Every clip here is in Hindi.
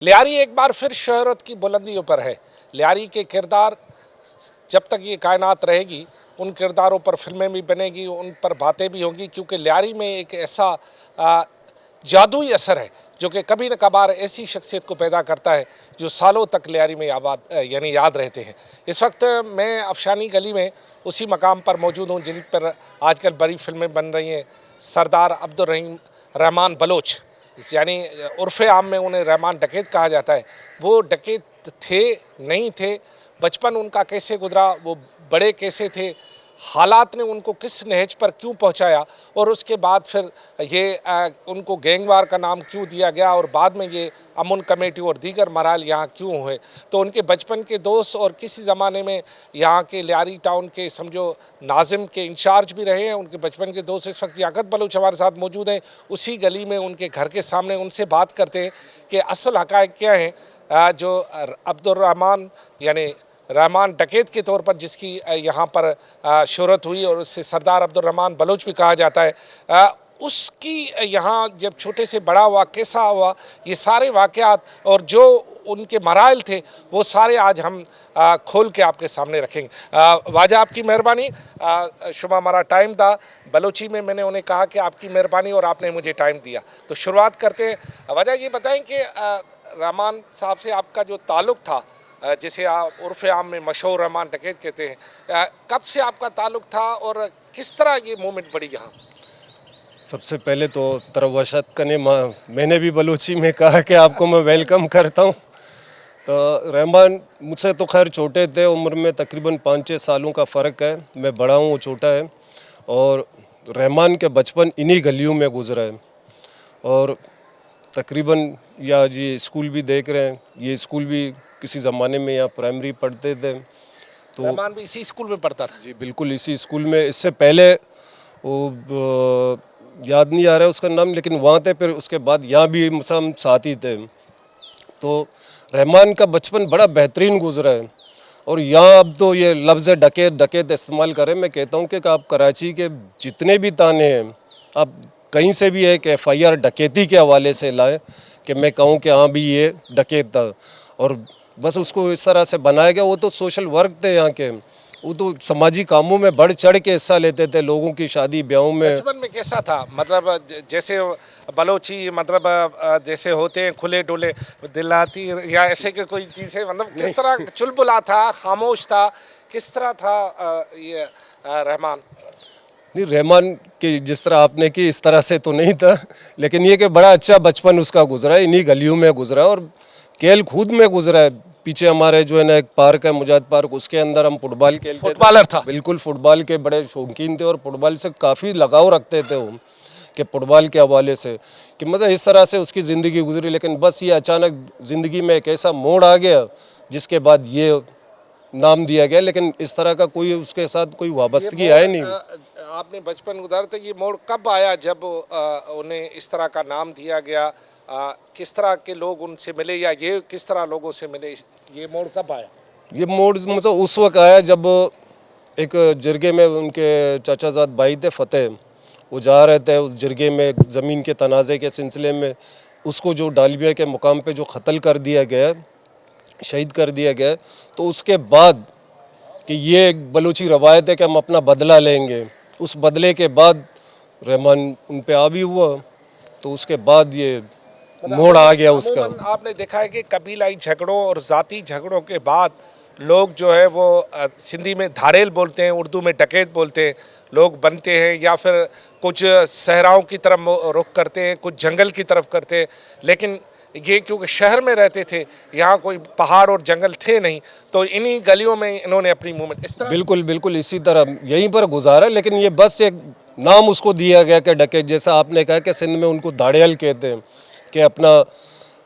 लियारी एक बार फिर शोहरत की बुलंदियों पर है। लियारी के किरदार जब तक ये कायनात रहेगी उन किरदारों पर फिल्में भी बनेगी, उन पर बातें भी होंगी, क्योंकि लियारी में एक ऐसा जादुई असर है जो कि कभी न कभार ऐसी शख्सियत को पैदा करता है जो सालों तक लियारी में यानी याद रहते हैं। इस वक्त मैं अफशानी गली में उसी मकाम पर मौजूद हूँ जिन पर आजकल बड़ी फिल्में बन रही हैं। सरदार अब्दुल रहीम रहमान बलोच, यानी उर्फ़ आम में उन्हें रहमान डकैत कहा जाता है। वो डकैत थे नहीं थे, बचपन उनका कैसे गुजरा, वो बड़े कैसे थे, हालात ने उनको किस नहज पर क्यों पहुंचाया, और उसके बाद फिर ये उनको गैंगवार का नाम क्यों दिया गया, और बाद में ये अमन कमेटी और दीगर मराल यहाँ क्यों हुए। तो उनके बचपन के दोस्त और किसी ज़माने में यहाँ के लियारी टाउन के समझो नाजिम के इंचार्ज भी रहे हैं, उनके बचपन के दोस्त इस वक्त याकत बलोच हमारे साथ मौजूद हैं उसी गली में उनके घर के सामने। उनसे बात करते हैं कि असल हक़ाइक़ क्या हैं जो अब्दुल रहमान यानी रहमान डकैत के तौर पर जिसकी यहाँ पर शोहरत हुई और उससे सरदार अब्दुल रहमान बलोच भी कहा जाता है, उसकी यहाँ जब छोटे से बड़ा हुआ कैसा हुआ, ये सारे वाक़यात और जो उनके मराइल थे वो सारे आज हम खोल के आपके सामने रखेंगे। वाजा आपकी मेहरबानी, शुमा हमारा टाइम था बलोची में, मैंने उन्हें कहा कि आपकी मेहरबानी और आपने मुझे टाइम दिया, तो शुरुआत करते हैं। वाजा ये बताएं कि रहमान साहब से आपका जो ताल्लुक़ था, जिसे आप उर्फ़ आम में मशहूर रहमान डकैत कहते हैं, कब से आपका ताल्लुक़ था और किस तरह ये मूवमेंट बढ़ी यहाँ? सबसे पहले तो तरवशत कने मैंने भी बलूची में कहा कि आपको मैं वेलकम करता हूँ। तो रहमान मुझसे तो खैर छोटे थे, उम्र में तकरीबन 5-6 सालों का फ़र्क है, मैं बड़ा हूँ वो छोटा है। और रहमान के बचपन इन्हीं गलियों में गुजरा है। और तकरीबन या ये स्कूल भी देख रहे हैं, ये स्कूल भी किसी ज़माने में यहाँ प्राइमरी पढ़ते थे। तो रहमान भी इसी स्कूल में पढ़ता था? जी बिल्कुल इसी स्कूल में। इससे पहले वो याद नहीं आ रहा है उसका नाम, लेकिन वहाँ थे, फिर उसके बाद यहाँ भी हम साथ ही थे। तो रहमान का बचपन बड़ा बेहतरीन गुजरा है। और यहाँ अब तो ये लफ्ज़ डकैत डकैत इस्तेमाल करें, मैं कहता हूँ कि आप कराची के जितने भी ताने हैं आप कहीं से भी एक FIR डकैती के हवाले से लाएं कि मैं कहूँ कि हाँ भी ये डकैत था, और बस उसको इस तरह से बनाया गया। वो तो सोशल वर्क थे यहाँ के, वो तो समाजी कामों में बढ़ चढ़ के हिस्सा लेते थे, लोगों की शादी ब्याहों में। बचपन में कैसा था, मतलब जैसे बलोची मतलब जैसे होते हैं खुले डुले दिलाती या ऐसे के कोई चीज़ें, मतलब किस तरह चुलबुला था, खामोश था, किस तरह था ये रहमान? नहीं, रहमान के जिस तरह आपने की इस तरह से तो नहीं था, लेकिन ये कि बड़ा अच्छा बचपन उसका गुजरा है, इन्हीं गलियों में गुजरा और खेल कूद में गुजरा है। पीछे हमारे जो है ना एक पार्क है मुजाद पार्क, उसके अंदर हम फुटबॉल खेलते थे। फुटबॉलर था? बिल्कुल फुटबॉल के बड़े शौकीन थे और फुटबॉल से काफ़ी लगाव रखते थे वो, कि फुटबॉल के हवाले से कि मतलब इस तरह से उसकी ज़िंदगी गुजरी। लेकिन बस ये अचानक ज़िंदगी में एक ऐसा मोड़ आ गया जिसके बाद ये नाम दिया गया, लेकिन इस तरह का कोई उसके साथ कोई वाबस्तगी है नहीं। आपने बचपन गुजारा था, ये मोड़ कब आया जब उन्हें इस तरह का नाम दिया गया? किस तरह के लोग उनसे मिले या ये किस तरह लोगों से मिले, ये मोड़ कब आया? ये मोड़ मतलब उस वक्त आया जब एक जरगे में उनके चाचाजाद भाई थे फतेह, वो जा रहे थे उस जरगे में ज़मीन के तनाज़े के सिलसिले में, उसको जो डालबिया के मुकाम पे जो कत्ल कर दिया गया, शहीद कर दिया गया, तो उसके बाद कि ये एक बलूची रवायत है कि हम अपना बदला लेंगे, उस बदले के बाद रहमान उन पे आ भी हुआ, तो उसके बाद ये मोड़ आ गया उसका। आपने देखा है कि कबीलाई झगड़ों और ज़ाती झगड़ों के बाद लोग जो है वो सिंधी में धारेल बोलते हैं, उर्दू में डकैत बोलते हैं, लोग बनते हैं या फिर कुछ सहराओं की तरफ रुख करते हैं, कुछ जंगल की तरफ करते हैं। लेकिन ये क्योंकि शहर में रहते थे, यहाँ कोई पहाड़ और जंगल थे नहीं, तो इन्हीं गलियों में इन्होंने अपनी मूवमेंट इस तरह। बिल्कुल बिल्कुल इसी तरह यहीं पर गुजारा, लेकिन ये बस एक नाम उसको दिया गया कि डकैत। जैसा आपने कहा कि सिंध में उनको दाड़ियल कहते हैं, कि अपना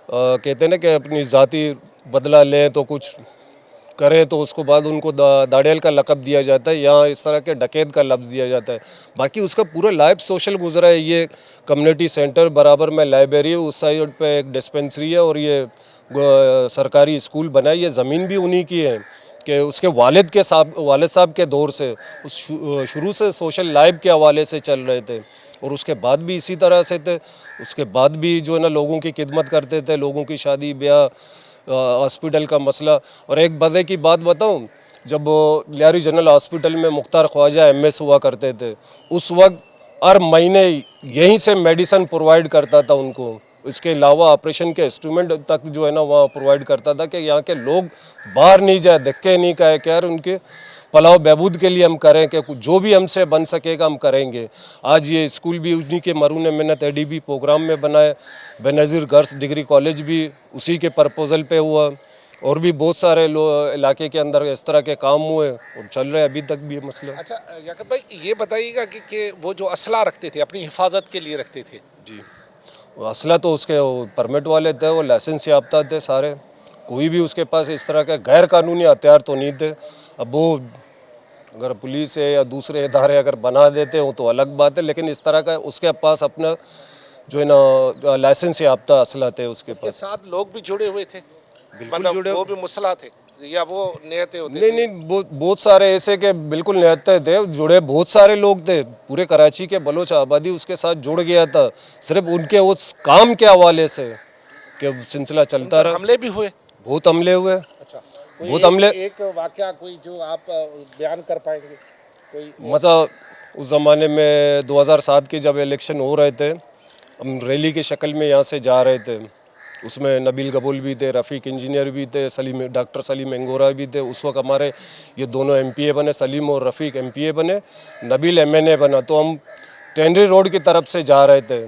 कहते हैं ना कि अपनी ज़ाती बदला लें तो कुछ करें, तो उसको बाद उनको दाड़ियल का लक़ब दिया जाता है। यहाँ इस तरह के डकैत का लफ्ज़ दिया जाता है। बाकी उसका पूरा लाइफ सोशल गुजरा है। ये कम्युनिटी सेंटर बराबर में लाइब्रेरी है, उस साइड पे एक डिस्पेंसरी है और ये सरकारी स्कूल बना है। ये ज़मीन भी उन्हीं की है कि उसके वालिद साहब के दौर से उस शुरू से सोशल लाइफ के हवाले से चल रहे थे। और उसके बाद भी इसी तरह से थे। उसके बाद भी जो है ना लोगों की खिदमत करते थे, लोगों की शादी ब्याह, हॉस्पिटल का मसला। और एक मज़े की बात बताऊं, जब लियारी जनरल हॉस्पिटल में मुख्तार ख्वाजा एमएस हुआ करते थे, उस वक्त हर महीने यहीं से मेडिसिन प्रोवाइड करता था उनको। इसके अलावा ऑपरेशन के इंस्ट्रूमेंट तक जो है ना वहाँ प्रोवाइड करता था कि यहाँ के लोग बाहर नहीं जाए, धक्के नहीं खाए, कि यार उनके फलाह बहबूद के लिए हम करें, कि जो भी हमसे बन सकेगा हम करेंगे। आज ये स्कूल भी उन्हीं के मरून मिन्नत एडीबी प्रोग्राम में बनाए, बेनज़ीर गर्ल्स डिग्री कॉलेज भी उसी के प्रपोजल पे हुआ, और भी बहुत सारे इलाके के अंदर इस तरह के काम हुए और चल रहे अभी तक भी ये मसला। अच्छा याकूब भाई, ये बताइएगा कि वो जो असला रखते थे अपनी हिफाजत के लिए रखते थे। जी, वो असला तो उसके वो परमिट वाले थे, वो लाइसेंस याफ्ता थे सारे। कोई भी उसके पास इस तरह के गैर कानूनी हथियार तो नहीं थे। अब वो अगर पुलिस है या दूसरे इदारे अगर बना देते हो तो अलग बात है, लेकिन इस तरह का उसके पास अपना जो है ना लाइसेंस याफ्ता असला थे उसके इसके पास। साथ लोग भी जुड़े हुए थे, बिल्कुल मतलब जुड़े। वो भी मुसल्लह थे या वो नियतें होते नहीं थे? नहीं, बहुत सारे ऐसे के बिल्कुल निहत्ते थे, जुड़े बहुत सारे लोग थे। पूरे कराची के बलोच आबादी उसके साथ जुड़ गया था, सिर्फ उनके उस काम के हवाले से कि सिलसिला चलता रहा। हमले भी हुए? बहुत हमले हुए, अच्छा, कोई बहुत हमले। एक वाकया कोई जो आप बयान कर पाएंगे कोई? मज़ा उस ज़माने में 2007 के जब इलेक्शन हो रहे थे, हम रैली की शक्ल में यहाँ से जा रहे थे। उसमें नबील कबूल भी थे, रफ़ीक इंजीनियर भी थे, सलीम डॉक्टर सलीम अंगोरा भी थे। उस वक्त हमारे ये दोनों एमपीए बने, सलीम और रफ़ीक एमपीए बने, नबील एमएनए बना। तो हम टेंडरी रोड की तरफ से जा रहे थे,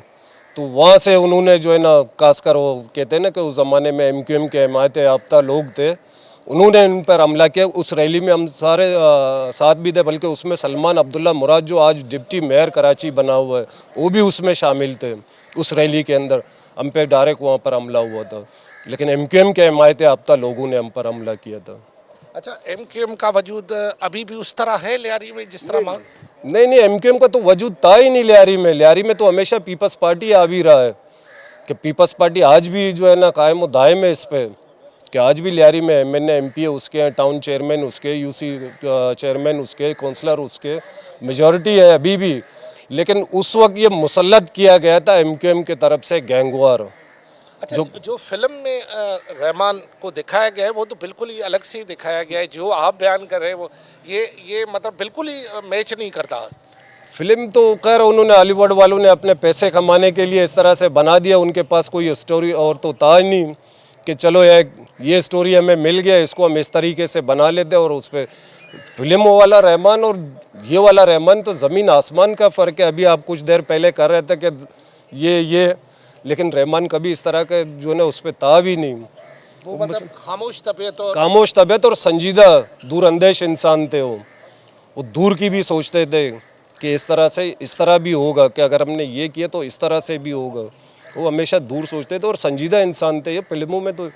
तो वहाँ से उन्होंने जो है ना खासकर वो कहते हैं ना कि उस ज़माने में एमक्यूएम के हिमायत याफ्ता लोग थे, उन्होंने उन पर हमला किया। उस रैली में हम सारे साथ भी थे, बल्कि उसमें सलमान अब्दुल्ला मुराद जो आज डिप्टी मेयर कराची बना हुआ है वो भी उसमें शामिल थे। उस रैली के अंदर हम पे डायरेक्ट वहाँ पर हमला हुआ था, लेकिन एमक्यूएम के हिमायत याफ्ता लोगों ने हम पर हमला किया था। अच्छा, एमक्यूएम का वजूद अभी भी उस तरह है लियारी में जिस तरह नहीं नहीं, एमक्यूएम का तो वजूद था ही नहीं लियारी में। लियारी में तो हमेशा पीपल्स पार्टी आ भी रहा है, कि पीपल्स पार्टी आज भी जो है ना कायम व दायम है इस पर, कि आज भी लियारी में एमएनए एमपीए उसके हैं, टाउन चेयरमैन उसके, यूसी चेयरमैन उसके, काउंसलर उसके, मेजॉरिटी है अभी भी। लेकिन उस वक्त ये मुसल्लत किया गया था एमक्यूएम की तरफ से गैंगवार। अच्छा, जो फिल्म में रहमान को दिखाया गया है वो तो बिल्कुल ही अलग से ही दिखाया गया है। जो आप बयान कर रहे हैं वो ये मतलब बिल्कुल ही मैच नहीं करता। फिल्म तो खैर उन्होंने हॉलीवुड वालों ने अपने पैसे कमाने के लिए इस तरह से बना दिया। उनके पास कोई स्टोरी और तो था ही नहीं कि चलो ये स्टोरी हमें मिल गया, इसको हम इस तरीके से बना लेते। और उस पर फिल्म वाला रहमान और ये वाला रहमान तो ज़मीन आसमान का फ़र्क है। अभी आप कुछ देर पहले कर रहे थे कि ये लेकिन रहमान कभी इस तरह का जो है ना उस पर था भी नहीं। वो मतलब खामोश तबीयत और संजीदा दूरअंदेश इंसान थे। वो दूर की भी सोचते थे कि इस तरह भी होगा, कि अगर हमने ये किया तो इस तरह से भी होगा। वो हमेशा दूर सोचते थे और संजीदा इंसान थे। ये फिल्मों में तो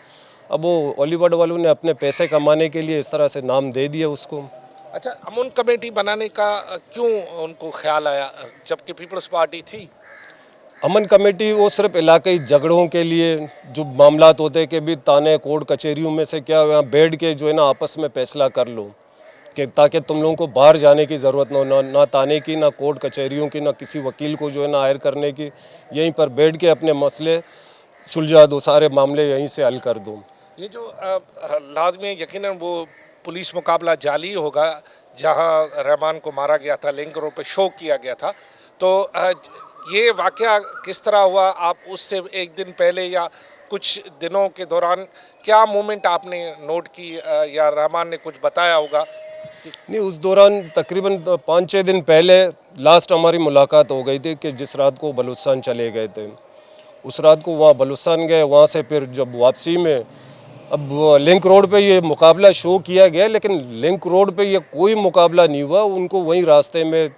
अब वो हॉलीवुड वालों ने अपने पैसे कमाने के लिए इस तरह से नाम दे दिया उसको। अच्छा, अमन कमेटी बनाने का क्यों उनको ख्याल आया जबकि पीपल्स पार्टी थी? अमन कमेटी वो सिर्फ इलाकाई झगड़ों के लिए जो मामलात होते हैं कि भी ताने कोर्ट कचहरियों में से क्या यहाँ बैठ के जो है ना आपस में फैसला कर लो, कि ताकि तुम लोगों को बाहर जाने की ज़रूरत ना ताने की, ना कोर्ट कचहरियों की, ना किसी वकील को जो है ना हायर करने की। यहीं पर बैठ के अपने मसले सुलझा दो, सारे मामले यहीं से हल कर दो। ये जो लाजमी यकीनन वो पुलिस मुकाबला जाली होगा जहां रहमान को मारा गया था, लिंक रोड पे शो किया गया था। तो ये वाकया किस तरह हुआ? आप उससे एक दिन पहले या कुछ दिनों के दौरान क्या मोमेंट आपने नोट की या रहमान ने कुछ बताया होगा? नहीं, उस दौरान तकरीबन 5-6 दिन पहले लास्ट हमारी मुलाकात हो गई थी कि जिस रात को बलूचिस्तान चले गए थे। उस रात को वहाँ बलूचिस्तान गए, वहाँ से फिर जब वापसी में अब लिंक रोड पे ये मुकाबला शो किया गया, लेकिन लिंक रोड पे ये कोई मुकाबला नहीं हुआ। उनको वहीं रास्ते में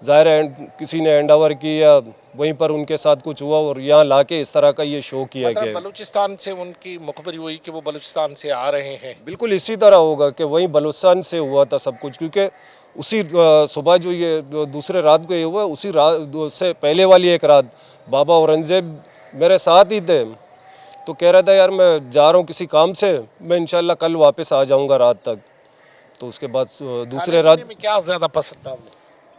ज़ाहिर है किसी ने हैंड ओवर की या वहीं पर उनके साथ कुछ हुआ और यहाँ लाके इस तरह का ये शो किया मतलब गया। बलूचिस्तान से उनकी मुखबरी हुई कि वो बलूचिस्तान से आ रहे हैं? बिल्कुल इसी तरह होगा कि वहीं बलूचिस्तान से हुआ था सब कुछ, क्योंकि उसी सुबह जो ये दूसरे रात को ये हुआ, उसी रात से पहले वाली एक रात बाबा औरंगज़ेब मेरे साथ ही थे। तो कह रहा था यार मैं जा रहा हूँ किसी काम से, मैं इंशाल्लाह कल वापस आ जाऊँगा रात तक। तो उसके बाद दूसरे रात में क्या ज़्यादा पसंद था?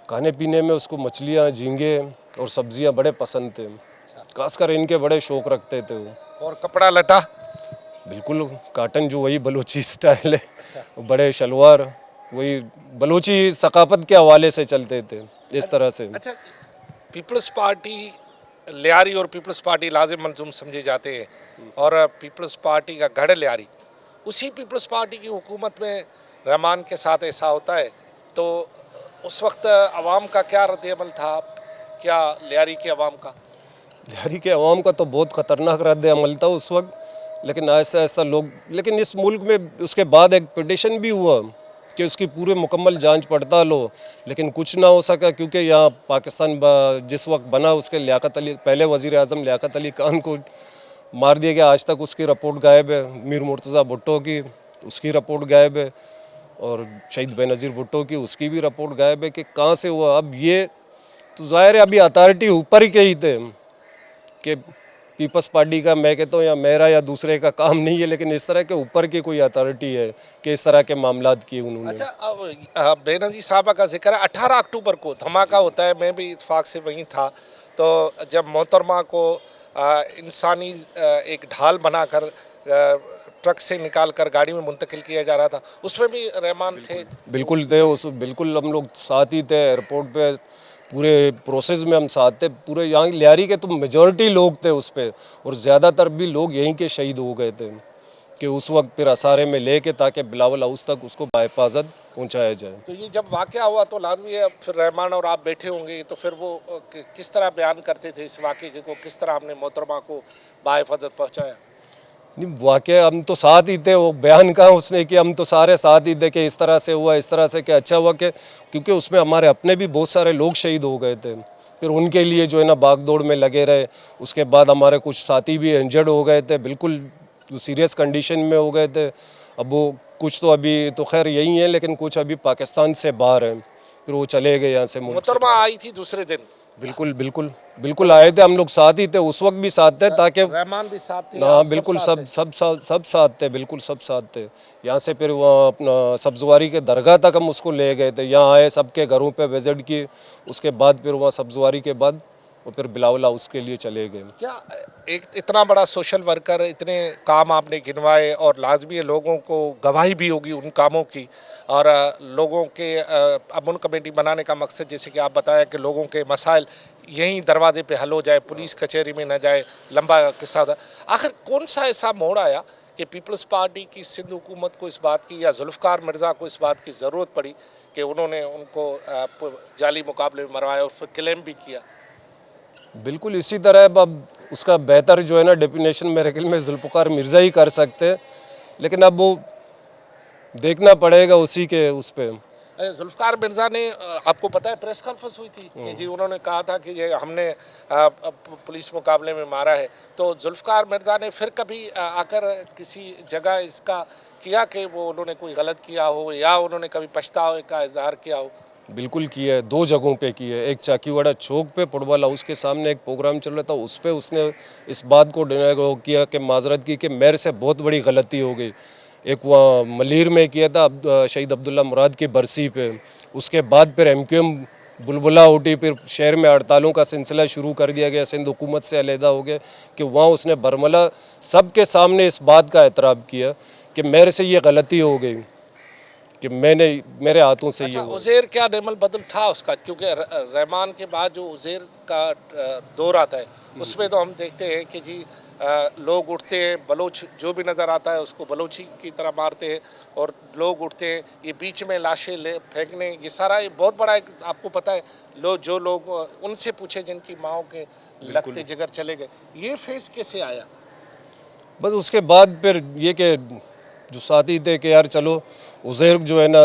खाने पीने में उसको मछलियाँ, झींगे और सब्जियां बड़े पसंद थे, खासकर इनके बड़े शौक रखते थे वो। और कपड़ा लटा? बिल्कुल काटन, जो वही बलूची स्टाइल है, बड़े शलवार, वही बलूची सकाफत के हवाले से चलते थे इस तरह से। अच्छा, पीपल्स पार्टी लियारी और पीपल्स पार्टी लाजिम मंजूम समझे जाते हैं, और पीपल्स पार्टी का गढ़ लियारी, उसी पीपल्स पार्टी की हुकूमत में रहमान के साथ ऐसा होता है, तो उस वक्त अवाम का क्या रद्द-ए-अमल था, क्या लियारी के अवाम का? लिहारी के अवाम का तो बहुत ख़तरनाक रद्द अमल था उस वक्त, लेकिन ऐसा ऐसा लोग, लेकिन इस मुल्क में उसके बाद एक पिटिशन भी हुआ कि उसकी पूरे मुकम्मल जांच पड़ताल हो, लेकिन कुछ ना हो सका, क्योंकि यहाँ पाकिस्तान जिस वक्त बना, उसके लियाकत अली, पहले वज़ीर आज़म लियाकत अली खान को मार दिया गया। आज तक उसकी रिपोर्ट गायब है। मीर मुर्तज़ा भुट्टो की, उसकी रिपोर्ट गायब है, और शहीद बेनज़ीर भुट्टो की, उसकी भी रिपोर्ट गायब है कि कहाँ से हुआ। अब ये तो ज़ाहिर है अभी अथॉरिटी ऊपर ही के ही थे कि पीपल्स पार्टी का, मैं कहता हूँ, या मेरा या दूसरे का काम नहीं है, लेकिन इस तरह के ऊपर की कोई अथॉरिटी है कि इस तरह के मामलात किए उन्होंने। अच्छा, अब बेनज़ीर साहबा का जिक्र है, 18 अक्टूबर को धमाका होता है, मैं भी इत्फाक से वहीं था, तो जब मोहतरमा को इंसानी एक ढाल बनाकर ट्रक से निकाल कर गाड़ी में मुंतकिल किया जा रहा था, उसमें भी रहमान थे? बिल्कुल थे उस, बिल्कुल हम लोग साथ ही थे एयरपोर्ट पे, पूरे प्रोसेस में हम साथ थे। पूरे यहाँ लियारी के तो मेजॉरिटी लोग थे उस पर, और ज़्यादातर भी लोग यहीं के शहीद हो गए थे कि उस वक्त फिर असारे में लेके, ताकि बिलावल हाउस तक उसको बाहिफाजत पहुँचाया जाए। तो ये जब वाक़या हुआ तो लाजमी है फिर रहमान और आप बैठे होंगे, तो फिर वो किस तरह बयान करते थे इस वाक़े को, किस तरह हमने मोहतरमा को बाहिफाजत पहुँचाया? नहीं, वाकई हम तो साथ ही थे, वो बयान कहाँ उसने किया, हम तो सारे साथ ही थे कि इस तरह से हुआ, इस तरह से, कि अच्छा हुआ कि क्योंकि उसमें हमारे अपने भी बहुत सारे लोग शहीद हो गए थे, फिर उनके लिए जो है ना भागदौड़ में लगे रहे। उसके बाद हमारे कुछ साथी भी इंजर्ड हो गए थे, बिल्कुल सीरियस कंडीशन में हो गए थे। अब वो कुछ तो अभी तो खैर यही है, लेकिन कुछ अभी पाकिस्तान से बाहर हैं, फिर वो चले गए यहाँ से मुल्क से। मोहतरमा आई थी दूसरे दिन? बिल्कुल बिल्कुल बिल्कुल आए थे, हम लोग साथ ही थे, उस वक्त भी साथ थे, ताकि रहमान भी साथ थे? हाँ आप बिल्कुल, साथ थे? सब साथ थे, बिल्कुल सब साथ थे। यहाँ से फिर वहाँ अपना सब्जवारी के दरगाह तक हम उसको ले गए थे, यहाँ आए, सबके घरों पे विजिट की, उसके बाद फिर वहाँ सब्जवारी के बाद वो फिर बिलावल हाउस के लिए चले गए। क्या एक इतना बड़ा सोशल वर्कर, इतने काम आपने गिनवाए, और लाजमी लोगों को गवाही भी होगी उन कामों की, और लोगों के अमन कमेटी बनाने का मकसद, जैसे कि आप बताया, कि लोगों के मसाइल यहीं दरवाजे पे हल हो जाए, पुलिस कचहरी में न जाए, लंबा किस्सा था। आखिर कौन सा ऐसा मोड़ आया कि पीपल्स पार्टी की सिंध हुकूमत को इस बात की, या जुल्फ़िकार मिर्ज़ा को इस बात की ज़रूरत पड़ी कि उन्होंने उनको जाली मुकाबले में मरवाया और फिर क्लेम भी किया? बिल्कुल इसी तरह अब उसका बेहतर जो है ना डेफिनेशन मेरे ख्याल में जुल्फ़िकार मिर्ज़ा ही कर सकते हैं, लेकिन अब वो देखना पड़ेगा उसी के उस पर। जुल्फ़िकार मिर्ज़ा ने, आपको पता है, प्रेस कॉन्फ्रेंस हुई थी कि जी उन्होंने कहा था कि ये हमने पुलिस मुकाबले में मारा है, तो जुल्फ़िकार मिर्ज़ा ने फिर कभी आकर किसी जगह इसका किया कि वो उन्होंने कोई गलत किया हो, या उन्होंने कभी पछतावे का इजहार किया हो? बिल्कुल किया है, दो जगहों पे किया है। एक चाकीवाड़ा चौक पे फुटबॉल हाउस के सामने एक प्रोग्राम चल रहा था, उस पे उसने इस बात को किया कि माजरत की कि मेरे से बहुत बड़ी गलती हो गई। एक वहाँ मलीर में किया था शहीद अब्दुल्ला मुराद की बरसी पे। उसके बाद फिर MQM बुलबुला उठी, फिर शहर में हड़तालों का सिलसिला शुरू कर दिया गया, सिंध हुकूमत से अलहदा हो गया, कि वहाँ उसने बरमला सबके सामने इस बात का एतराफ़ किया कि मेरे से ये गलती हो गई, कि मैंने, मेरे हाथों से अच्छा, ये हुआ। उज़ैर क्या नेमल बदल था उसका? क्योंकि रहमान के बाद जो उज़ैर का दौर आता है, उसमें तो हम देखते हैं कि जी लोग उठते हैं, बलोच जो भी नज़र आता है उसको बलोची की तरह मारते हैं, और लोग उठते हैं, ये बीच में लाशें ले फेंकने, ये सारा ये बहुत बड़ा एक, आपको पता है, जो लोग उनसे पूछे जिनकी माओ के लगते जिगर चले गए, ये फेस कैसे आया? बस उसके बाद फिर ये कि जो साथी थे कि यार चलो उज़ैर जो है ना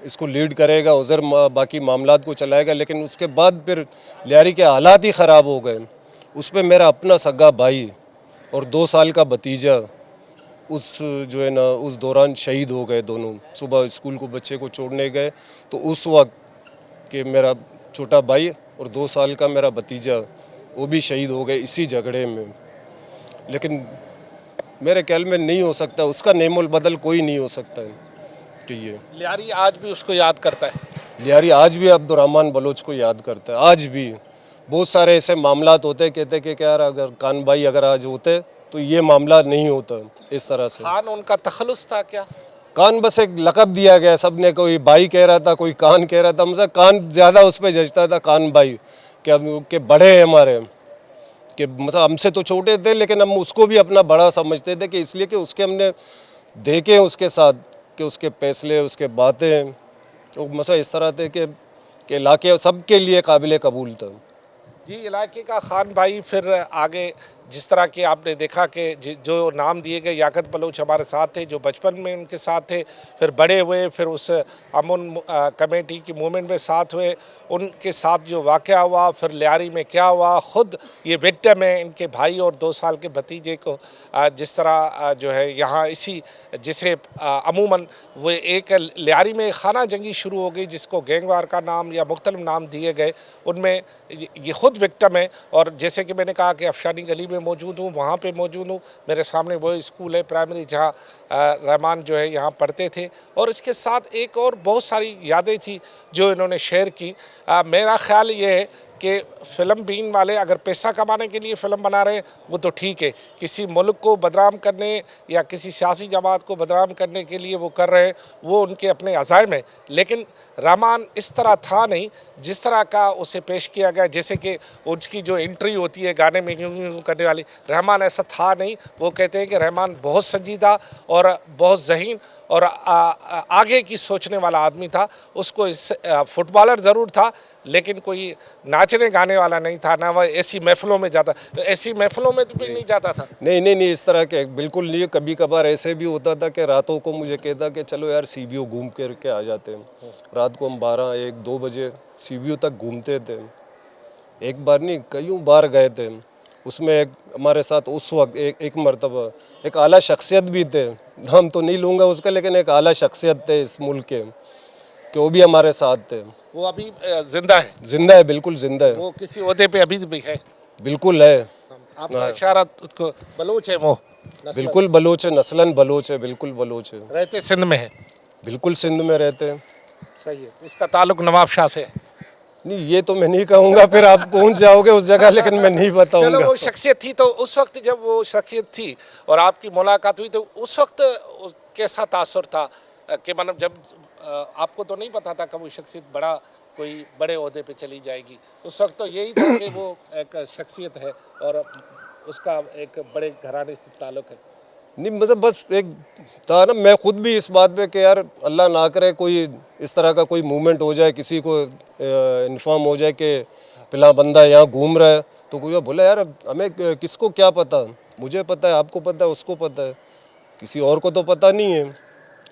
इसको लीड करेगा, उज़ैर बाकी मामलात को चलाएगा, लेकिन उसके बाद फिर लियारी के हालात ही ख़राब हो गए। उस पर मेरा अपना सगा भाई और 2 साल का भतीजा उस जो है ना उस दौरान शहीद हो गए दोनों। सुबह स्कूल को बच्चे को छोड़ने गए, तो उस वक्त कि मेरा छोटा भाई और 2 साल का मेरा भतीजा वो भी शहीद हो गए इसी झगड़े में। लेकिन मेरे ख्याल में नहीं हो सकता, उसका नेमोल बदल कोई नहीं हो सकता है कि ये लियारी आज भी उसको याद करता है? लियारी आज भी अब्दुर्रहमान बलोच को याद करता है, आज भी। बहुत सारे ऐसे मामलात होते, कहते कि यार अगर कान भाई अगर आज होते तो ये मामला नहीं होता इस तरह से। खान उनका तखल्लुस था क्या? कान बस एक लक़ब दिया गया, सब ने कोई भाई कह रहा था, कोई कान कह रहा था, मतलब कान ज़्यादा उस पर जचता था, कान भाई के बड़े हैं हमारे, कि मतलब हमसे तो छोटे थे लेकिन हम उसको भी अपना बड़ा समझते थे, कि इसलिए कि उसके हमने देखे उसके साथ कि उसके फैसले, उसके बातें, तो मतलब इस तरह थे कि इलाके सबके लिए काबिल कबूल था। जी, इलाके का खान भाई फिर आगे जिस तरह के आपने देखा कि जो नाम दिए गए, याकत बलोच हमारे साथ थे, जो बचपन में उनके साथ थे, फिर बड़े हुए, फिर उस अमन कमेटी की मूवमेंट में साथ हुए, उनके साथ जो वाक़या हुआ, फिर लियारी में क्या हुआ, ख़ुद ये विक्टिम है, इनके भाई और 2 साल के भतीजे को जिस तरह जो है यहाँ इसी जिसे अमूमन वो एक लियारी में खाना जंगी शुरू हो गई, जिसको गैंगवार का नाम या मुख्तलिफ नाम दिए गए, उनमें ये ख़ुद विक्टिम है। और जैसे कि मैंने कहा कि अफशानी गली में मौजूद हूँ, वहाँ पे मौजूद हूँ, मेरे सामने वो स्कूल है प्राइमरी जहाँ रहमान जो है यहाँ पढ़ते थे, और इसके साथ एक और बहुत सारी यादें थी जो इन्होंने शेयर की। मेरा ख्याल ये है कि फ़िल्म बीन वाले अगर पैसा कमाने के लिए फ़िल्म बना रहे हैं वो तो ठीक है, किसी मुल्क को बदनाम करने या किसी सियासी जमात को बदनाम करने के लिए वो कर रहे हैं, वो उनके अपने अज़ाइम हैं, लेकिन रहमान इस तरह था नहीं जिस तरह का उसे पेश किया गया। जैसे कि उसकी जो एंट्री होती है गाने में यूं यूं करने वाली, रहमान ऐसा था नहीं। वो कहते हैं कि रहमान बहुत संजीदा और बहुत ज़हीन और आगे की सोचने वाला आदमी था। उसको इस फुटबॉलर ज़रूर था लेकिन कोई नाचने गाने वाला नहीं था, ना वह ऐसी महफ़िलों में जाता, तो ऐसी महफ़िलों में तो भी नहीं जाता था। नहीं, इस तरह के बिल्कुल नहीं। कभी कभार ऐसे भी होता था कि रातों को मुझे कहता कि चलो यार सीबीओ घूम करके आ जाते हैं। रात को हम 12, 1, 2 बजे सीबीओ तक घूमते थे। एक बार नहीं, कई बार गए थे। उसमें एक हमारे साथ उस वक्त एक मरतबा एक आला शख्सियत भी थे, नाम तो नहीं लूँगा उसका, लेकिन एक आला शख्सियत थे इस मुल्क के, कि वो भी हमारे साथ थे। वो अभी ज़िंदा है? जिंदा है, बिल्कुल जिंदा है। वो किसी ओहदे पे अभी भी है? बिल्कुल है। आपका इशारा उसको बलूच है वो? बिल्कुल बलोच है, नस्लन बलोच है, बिल्कुल बलोच है। रहते सिंध में है? बिल्कुल सिंध में रहते हैं। सही है। इसका ताल्लुक नवाब शाह से है? नहीं, ये तो मैं नहीं कहूँगा, फिर आप पहुँच जाओगे उस जगह, लेकिन मैं नहीं चलो, बताऊँगा। वो शख्सियत थी, तो उस वक्त जब वो शख्सियत थी और आपकी मुलाकात हुई, तो उस वक्त कैसा तासुर था कि मतलब जब आपको तो नहीं पता था कि वो शख्सियत कोई बड़े ओहदे पे चली जाएगी, उस वक्त तो यही था कि वो एक शख्सियत है और उसका एक बड़े घराने से ताल्लुक है? नहीं, मतलब बस एक था ना, मैं खुद भी इस बात पे कि यार अल्लाह ना करे कोई इस तरह का कोई मूवमेंट हो जाए, किसी को इन्फॉर्म हो जाए कि फिला बंदा यहाँ घूम रहा है, तो कोई बोला यार हमें किसको क्या पता, मुझे पता है, आपको पता है, उसको पता है, किसी और को तो पता नहीं है।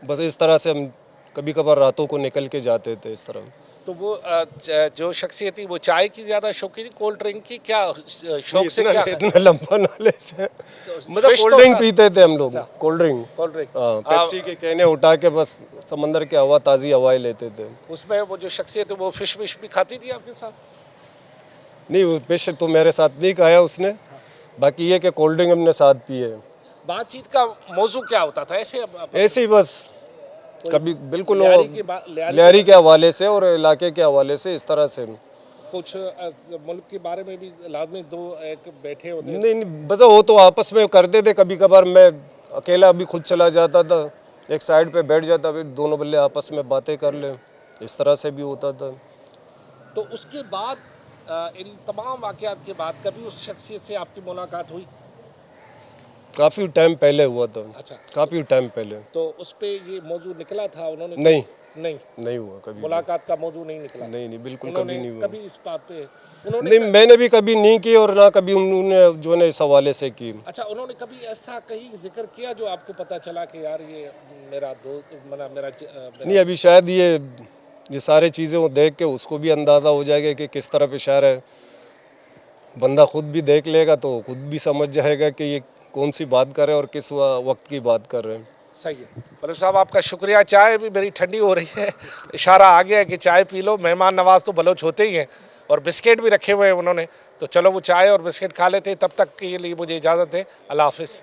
बस इस तरह से हम कभी कभार रातों को निकल के जाते थे इस तरह। तो वो जो शख्सियत थी वो चाय की ज़्यादा शौकीन, कोल्ड ड्रिंक की क्या शौक से क्या? इतना लंबा नॉलेज है, मतलब फिश कोल्ड तो ड्रिंक पीते थे हम लोग, कोल्ड ड्रिंक। कोल्ड ड्रिंक हाँ, पेप्सी के कहने उठा के बस समंदर की हवा, ताज़ी हवाएं लेते थे। उसमें वो जो शख्सियत है वो फिश विश भी खाती थी आपके साथ? नहीं, वो फिश तो मेरे साथ नहीं खाया उसने, बाकी ये कि कोल्ड ड्रिंक हमने साथ पिए। बातचीत का मौजू क्या होता था ऐसे? ऐसे ही बस कभी बिल्कुल लियारी के लियारी के हवाले से और इलाके के हवाले से इस तरह से। कुछ मुल्क के बारे में भी लाजमी दो एक बैठे होते? नहीं, बस वो तो आपस में करते थे। कभी कभार मैं अकेला भी खुद चला जाता था, एक साइड पे बैठ जाता, फिर दोनों बल्ले आपस में बातें कर ले, इस तरह से भी होता था। तो उसके बाद इन तमाम वाक़यात के बाद कभी उस शख्सियत से आपकी मुलाकात हुई? काफ़ी टाइम पहले हुआ था। अच्छा, काफ़ी टाइम पहले। तो उस पे ये मौजू निकला था? उन्होंने नहीं हुआ कभी। मुलाकात का मौजू नहीं निकला? नहीं, बिल्कुल उन्होंने कभी नहीं हुआ। कभी इस बात पे उन्होंने नहीं, मैंने भी कभी नहीं की और ना कभी उन्होंने जो है इस हवाले से की। अच्छा, उन्होंने कभी ऐसा कहीं जिक्र किया जो आपको पता चला कि यार ये मेरा दोस्त मेरा नहीं, अभी शायद ये सारे चीज़ें वो देख के उसको भी अंदाज़ा हो जाएगा कि किस तरफ इशारा है। बंदा खुद भी देख लेगा तो खुद भी समझ जाएगा कि ये कौन सी बात कर रहे हैं और किस वक्त की बात कर रहे हैं। सही है। बलूच साहब आपका शुक्रिया। चाय भी मेरी ठंडी हो रही है, इशारा आ गया है कि चाय पी लो। मेहमान नवाज तो बलोच होते ही हैं और बिस्किट भी रखे हुए हैं उन्होंने, तो चलो वो चाय और बिस्किट खा लेते हैं। तब तक के लिए मुझे इजाज़त दें। अल्लाह हाफ़िज़।